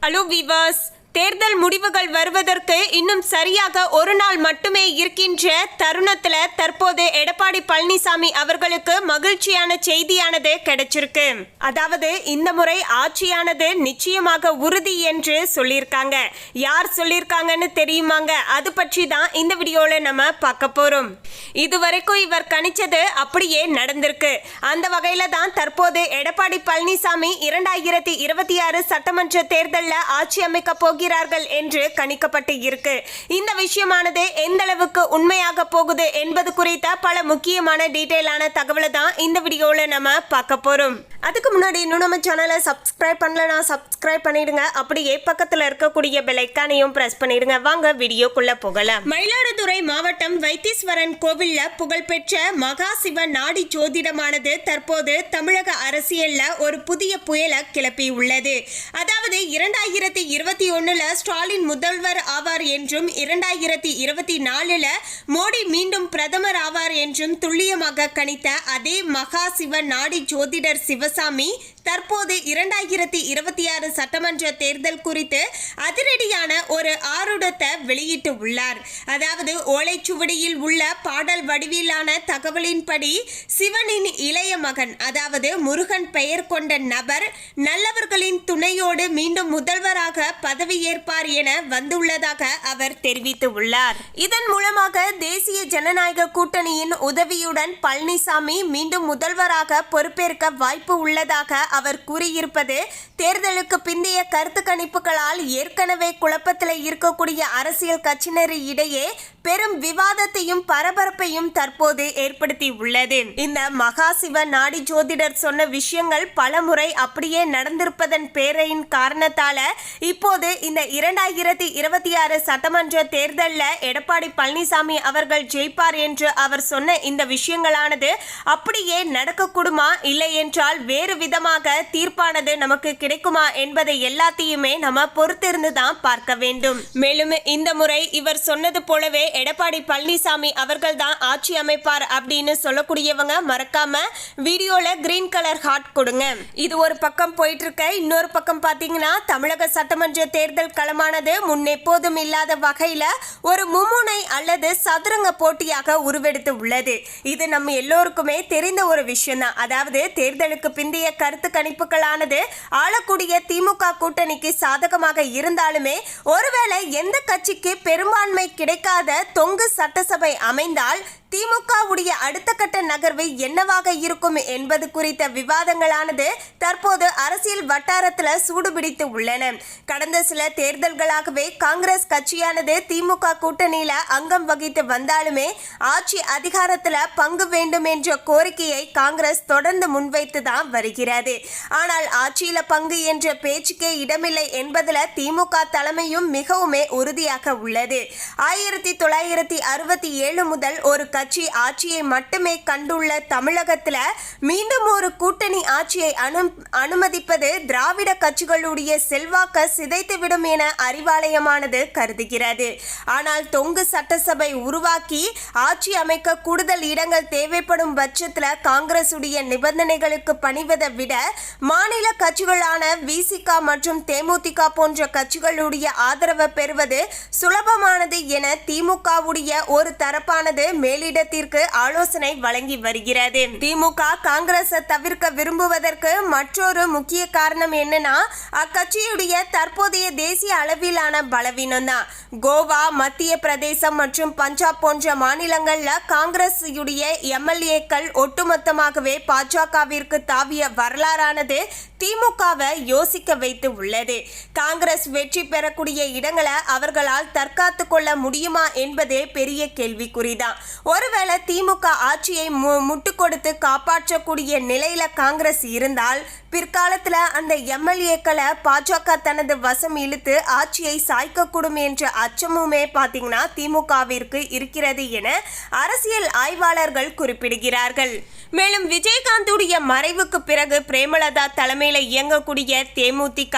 Hello viewers, தேர்தல் முடிவுகள் வருவதற்கு இன்னும் சரியாக ஒரு நாள் மட்டுமே இருக்கின்ற தருணத்துல தற்போது எடப்பாடி பழனிசாமி அவர்களுக்கு மகிழ்ச்சியான செய்தியானது கிடைச்சிருக்கு. அதாவது இந்த முறை ஆட்சியானது நிச்சயமாக உறுதி என்று சொல்லியிருக்காங்க. யார் சொல்லியிருக்காங்கன்னு தெரியுமாங்க? அது பற்றி தான் இந்த வீடியோல நம்ம பார்க்க போறோம். இதுவரைக்கும் இவர் கணிச்சது அப்படியே நடந்திருக்கு. அந்த வகையில தான் தற்போது எடப்பாடி பழனிசாமி 2026 சட்டமன்ற தேர்தலில் ஆட்சி அமைக்க போகிறார்கள் என்று கணிக்கப்பட்டு இருக்கு. இந்த விஷயமானது எந்த அளவுக்கு உண்மையாக போகுது என்பது குறித்த பல முக்கியமான டீடைலான தகவலை தான் இந்த வீடியோல நம்ம பார்க்க போறோம். அதுக்கு முன்னாடி இன்னும் நம்ம சேனலை சப்ஸ்கிரைப் பண்ணலனா சப்ஸ்கிரைப் பண்ணிடுங்க. அப்படியே பக்கத்துல இருக்கக்கூடிய பெல் ஐகானையும் பிரஸ் பண்ணிடுங்க. வாங்க வீடியோக்குள்ள போகலாம். மயிலாடுதுறை மாவட்டம் வைத்தீஸ்வரன் கோவில்ல புகழ்பெற்ற மகா சிவ நாடி ஜோதிடமானது தற்போது தமிழக அரசியல்ல ஒரு புதிய புயலை கிளப்பி உள்ளது. அதாவது 2021 ஸ்டாலின் முதல்வர் ஆவார் என்றும் 2024 மோடி மீண்டும் பிரதமர் ஆவார் என்றும் துல்லியமாக கணித்த அதே மகா சிவ நாடி ஜோதிடர் சிவசாமி தற்போது 2026 சட்டமன்ற தேர்தல் குறித்து அதிரடியான ஒரு ஆருடத்தை வெளியிட்டு உள்ளார். அதாவது ஓலைச்சுவடியில் உள்ள பாடல் வடிவிலான தகவலின்படி சிவனின் இளைய மகன் அதாவது முருகன் பெயர் கொண்ட நபர் நல்லவர்களின் துணையோடு மீண்டும் முதல்வராக பதவியேற்பார் என வந்துள்ளதாக அவர் தெரிவித்து உள்ளார். இதன் மூலமாக தேசிய ஜனநாயக கூட்டணியின் உதவியுடன் பழனிசாமி மீண்டும் முதல்வராக பொறுப்பேற்க வாய்ப்பு உள்ளதாக அவர் கூறியிருப்பது தேர்தலுக்கு பிந்தைய கருத்து கணிப்புகளால் ஏற்கனவே குழப்பத்தில் இருக்கக்கூடிய அரசியல் கட்சியினர் இடையே பெரும் விவாதத்தையும் பரபரப்பையும் தற்போது ஏற்படுத்தி உள்ளது. இந்த மகா சிவ நாடி ஜோதிடர் சொன்ன விஷயங்கள் பல முறை அப்படியே நடந்திருப்பதன் பேரின் காரணத்தால இப்போது இந்த 2026 சட்டமன்ற தேர்தலில் எடப்பாடி பழனிசாமி அவர்கள் ஜெயிப்பார் என்று அவர் சொன்ன இந்த விஷயங்களானது அப்படியே நடக்கக்கூடுமா, இல்லை என்றால் வேறு விதமாக தீர்ப்பானது நமக்கு கிடைக்குமா என்பதை எல்லாத்தையுமே நம்ம பொறுத்திருந்து தான் பார்க்க வேண்டும். மேலும் இந்த முறை இவர் சொன்னது போலவே எடப்பாடி பழனிசாமி அவர்கள் தான் ஆட்சி அமைப்பார் அப்படின்னு சொல்லக்கூடியவங்க மறக்காம வீடியோல கிரீன் கலர் ஹார்ட் கொடுங்க. இது ஒரு பக்கம் போயிட்டு இருக்க, இன்னொரு பக்கம் பாத்தீங்கன்னா தமிழக சட்டமன்ற தேர்தல் களமானது முன்னெப்போதும் இல்லாத வகையில ஒரு மும்முனை அல்லது சதுரங்க போட்டியாக உருவெடுத்து உள்ளது. இது நம்ம எல்லோருக்குமே தெரிந்த ஒரு விஷயம் தான். அதாவது தேர்தலுக்கு பிந்தைய கருத்து கணிப்புகளானது ஆளக்கூடிய திமுக கூட்டணிக்கு சாதகமாக இருந்தாலுமே ஒருவேளை எந்த கட்சிக்கு பெரும்பான்மை கிடைக்காத தொங்கு சட்டசபை அமைந்தால் திமுகவுடைய அடுத்த கட்ட நகர்வு என்னவாக இருக்கும் என்பது குறித்த விவாதங்களானது தற்போது அரசியல் வட்டாரத்தில் சூடுபிடித்து உள்ளன. கடந்த சில தேர்தல்களாகவே காங்கிரஸ் கட்சியானது திமுக கூட்டணியில அங்கம் வகித்து வந்தாலுமே ஆட்சி அதிகாரத்தில் பங்கு வேண்டும் என்ற கோரிக்கையை காங்கிரஸ் தொடர்ந்து முன்வைத்து தான் வருகிறது. ஆனால் ஆட்சியில பங்கு என்ற பேச்சுக்கே இடமில்லை என்பதில் திமுக தலைமையும் மிகவுமே உறுதியாக உள்ளது. 1967 முதல் ஒரு கட்சி ஆட்சியை மட்டுமே கண்டுள்ள தமிழகத்தில் மீண்டும் ஒரு கூட்டணி ஆட்சியை அனுமதிப்பது திராவிட கட்சிகளுடைய செல்வாக்க சிதைத்துவிடும் என அறிவாலயமானது கருதுகிறது. ஆனால் தொங்கு சட்டசபை உருவாக்கி ஆட்சி அமைக்க கூடுதல் இடங்கள் தேவைப்படும் பட்சத்தில் காங்கிரசுடைய நிபந்தனைகளுக்கு பணிவதை விட மாநில கட்சிகளான விசிக மற்றும் தேமுதிக போன்ற கட்சிகளுடைய ஆதரவை பெறுவது சுலபமானது என திமுகவுடைய ஒரு தரப்பானது மேலிடத்திற்கு ஆலோசனை வழங்கி வருகிறது. திமுக காங்கிரஸை தவிர்க்க விரும்புவதற்கு மற்றொரு முக்கிய காரணம் என்னன்னா அக்கட்சியுடைய தற்போதைய தேசிய அளவிலான பலவீனம் தான். கோவா, மத்திய பிரதேசம் மற்றும் பஞ்சாப் போன்ற மாநிலங்கள்ல காங்கிரஸ் எம்எல்ஏக்கள் ஒட்டுமொத்தமாகவே பாஜகவிற்கு தாவிய வரலாறானது திமுகவை யோசிக்க வைத்து உள்ளது. காங்கிரஸ் வெற்றி பெறக்கூடிய இடங்களை அவர்களால் தற்காத்து கொள்ள முடியுமா என்பதே பெரிய கேள்விக்குறிதான். ஒருவேளை திமுக ஆட்சியை முட்டு கொடுத்து காப்பாற்றக்கூடிய நிலையில காங்கிரஸ் இருந்தால் பிற்காலத்தில் அந்த எம்எல்ஏக்களை பாஜக தனது வசம் இழுத்து ஆட்சியை சாய்க்கக்கூடும் என்ற அச்சமுமே பார்த்தீங்கன்னா திமுகவிற்கு இருக்கிறது என அரசியல் ஆய்வாளர்கள் குறிப்பிடுகிறார்கள். மேலும் விஜயகாந்துடைய மறைவுக்கு பிறகு பிரேமலதா தலைமையில் இயங்கக்கூடிய தேமுதிக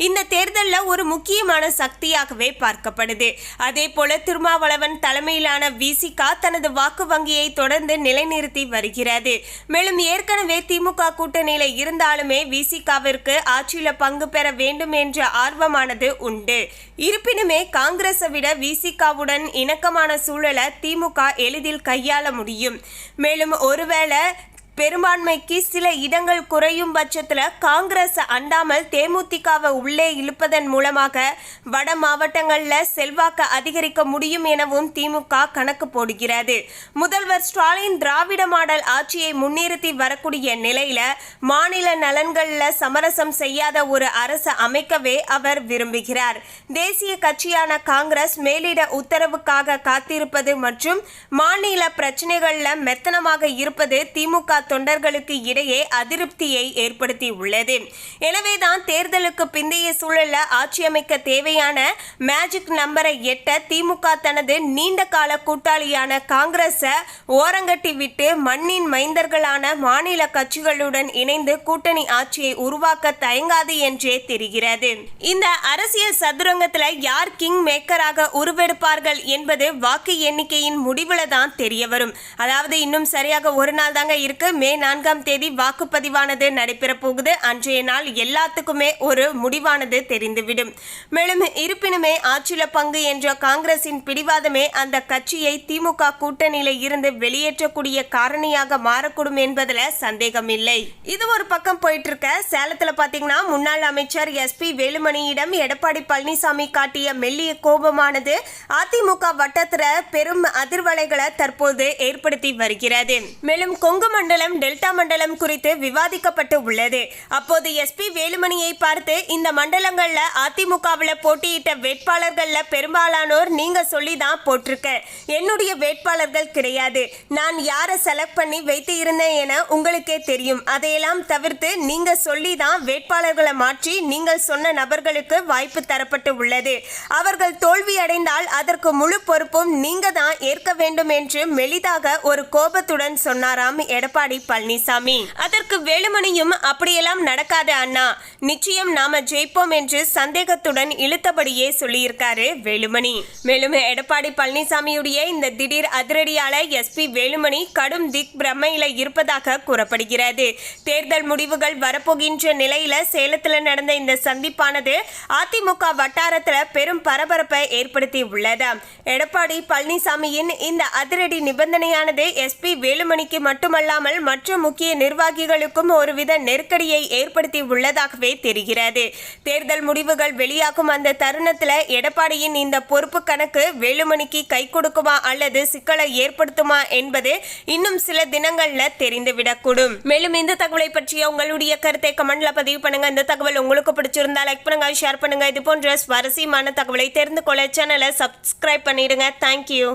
இந்த தேர்தலில் ஒரு முக்கியமான சக்தியாகவே பார்க்கப்படுது. அதே போல திருமாவளவன் தலைமையிலான விசிக தனது வாக்கு வங்கியை தொடர்ந்து நிலைநிறுத்தி வருகிறது. மேலும் ஏற்கனவே திமுக கூட்டணியில் இருந்தாலுமே விசிகாவிற்கு ஆட்சியில பங்கு பெற வேண்டும் என்ற ஆர்வமானது உண்டு. இருப்பினுமே காங்கிரஸை விட விசிகாவுடன் இணக்கமான சூழலை திமுக எளிதில் கையாள முடியும். மேலும் ஒருவேளை பெரும்பான்மைக்கு சில இடங்கள் குறையும் பட்சத்தில் காங்கிரஸ் அண்டாமல் தேமுதிகவை உள்ளே இழுப்பதன் மூலமாக வட மாவட்டங்களில் செல்வாக்கு அதிகரிக்க முடியும் எனவும் திமுக கணக்கு போடுகிறது. முதல்வர் ஸ்டாலின் திராவிட மாடல் ஆட்சியை முன்னிறுத்தி வரக்கூடிய நிலையில மாநில நலன்களில் சமரசம் செய்யாத ஒரு அரசு அமைக்கவே அவர் விரும்புகிறார். தேசிய கட்சியான காங்கிரஸ் மேலிட உத்தரவுக்காக காத்திருப்பது மற்றும் மாநில பிரச்சனைகளில் மெத்தனமாக இருப்பது திமுக தொண்டர்களுக்கு இடையே அதிருப்தியை ஏற்படுத்தி உள்ளது. எனவேதான் தேர்தலுக்கு பிந்தைய சூழல்ல ஆட்சி அமைக்க தேவையான மேஜிக் நம்பரை எட்ட திமுக தனது நீண்ட கால கூட்டாளியான காங்கிரஸை ஓரங்கட்டி விட்டு மண்ணின் மைந்தர்களான மாநில கட்சிகளுடன் இணைந்து கூட்டணி ஆட்சியை உருவாக்க தயங்காது என்றே தெரிகிறது. இந்த அரசியல் சதுரங்கத்தில் யார் கிங் மேக்கராக உருவெடுப்பார்கள் என்பது வாக்கு எண்ணிக்கையின் முடிவுல தான் தெரிய வரும். அதாவது இன்னும் சரியாக ஒரு நாள் தாங்க இருக்கு. மே 4ஆம் தேதி வாக்குப்பதிவானது நடைபெற போகுது. அன்றைய நாள் எல்லாத்துக்குமே ஒரு முடிவானது தெரிந்துவிடும். மேலும் இருப்பினுமே ஆட்சியில பங்கு என்ற காங்கிரசின் பிடிவாதமே அந்த கட்சியை திமுக கூட்டணியில இருந்து வெளியேற்றக்கூடிய காரணியாக மாறக்கூடும் என்பதுல சந்தேகம் இல்லை. இது ஒரு பக்கம் போயிட்டு இருக்க சேலத்துல பாத்தீங்கன்னா முன்னாள் அமைச்சர் SP வேலுமணியிடம் எடப்பாடி பழனிசாமி காட்டிய மெல்லிய கோபமானது அதிமுக வட்டத்துல பெரும் அதிர்வலைகளை தற்போது ஏற்படுத்தி வருகிறது. மேலும் கொங்கு மண்டலம் டெல்டா மண்டலம் குறித்து விவாதிக்கப்பட்டு உள்ளது. அப்போது SP வேலுமணியை பார்த்து இந்த மண்டலங்கள்ல அதிமுகவில் போட்டியிட்ட வேட்பாளர்கள்ல பெரும்பாலானோர் நீங்க சொல்லி தான் போட்டிருக்க, என்னுடைய வேட்பாளர்கள் கிடையாது, நான் யாரை செலக்ட் பண்ணி வைத்து இருந்தேன் என உங்களுக்கே தெரியும். அதையெல்லாம் தவிர்த்து நீங்க சொல்லி தான் வேட்பாளர்களை மாற்றி நீங்கள் சொன்ன நபர்களுக்கு வாய்ப்பு தரப்பட்டு உள்ளது. அவர்கள் தோல்வி அடைந்தால் அதற்கு முழு பொறுப்பும் நீங்க தான் ஏற்க வேண்டும் என்று மெலிதாக ஒரு கோபத்துடன் சொன்னாராம் எடப்பாடி பழனிசாமி. அதற்கு வேலுமணியும் அப்படியெல்லாம் நடக்காது அண்ணா, நிச்சயம் நாம ஜெயிப்போம் என்று சந்தேகத்துடன் இழுத்தபடியே சொல்லியிருக்காரு வேலுமணி. மேலும் எடப்பாடி பழனிசாமியுடைய இந்த திடீர் அதிரடியால SP வேலுமணி கடும் திக் பிரமையில இருப்பதாக கூறப்படுகிறது. தேர்தல் முடிவுகள் வரப்போகின்ற நிலையில சேலத்தில் நடந்த இந்த சந்திப்பானது அதிமுக வட்டாரத்துல பெரும் பரபரப்பை ஏற்படுத்தி உள்ளது. எடப்பாடி பழனிசாமியின் இந்த அதிரடி நிபந்தனையானது SP வேலுமணிக்கு மட்டுமல்லாமல் மற்ற முக்கிய நிர்வாகிகளுக்கும் ஒருவித நெருக்கடியை ஏற்படுத்தி உள்ளதாகவே தெரிகிறது. தேர்தல் முடிவுகள் வெளியாகும் அந்த தருணத்தில் எடப்பாடியின் இந்த பொறுப்பு கணக்கு வேலுமணிக்கு கை கொடுக்குமா அல்லது சிக்கலை ஏற்படுத்துமா என்பது இன்னும் சில தினங்கள்ல தெரிந்துவிடக்கூடும். மேலும் இந்த தகவலை பற்றிய உங்களுடைய கருத்தை கமெண்ட்ல பதிவு பண்ணுங்க. இந்த தகவல் உங்களுக்கு பிடிச்சிருந்தா லைக் பண்ணுங்க, ஷேர் பண்ணுங்க. இது போன்ற சுவாரஸ்யமான தகவலை தெரிந்து கொள்ள சேனலை சப்ஸ்கிரைப் பண்ணிடுங்க. தேங்க்யூ.